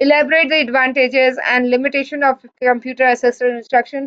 Elaborate the advantages and limitation of computer assisted instruction.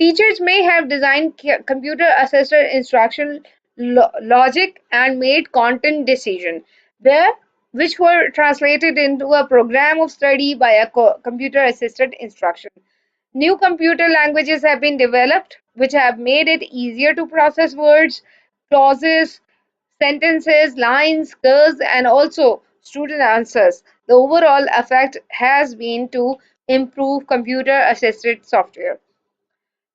Teachers may have designed computer assisted instruction logic and made content decision where which were translated into a program of study by a computer assisted instruction. New computer languages have been developed which have made it easier to process words, clauses, sentences, lines, curves, and also student answers. The overall effect has been to improve computer assisted software.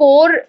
4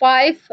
5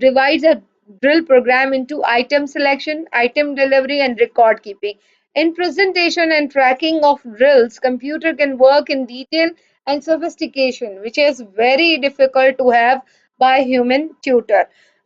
divides a drill program into item selection, item delivery and record keeping. In presentation and tracking of drills, computer can work in detail and sophistication, which is very difficult to have by human tutor.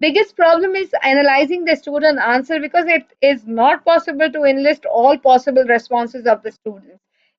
Biggest problem is analyzing the student answer because it is not possible to enlist all possible responses of the students.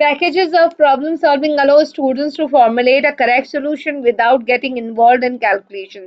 Packages of problem solving allow students to formulate a correct solution without getting involved in calculations.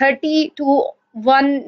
30 to 1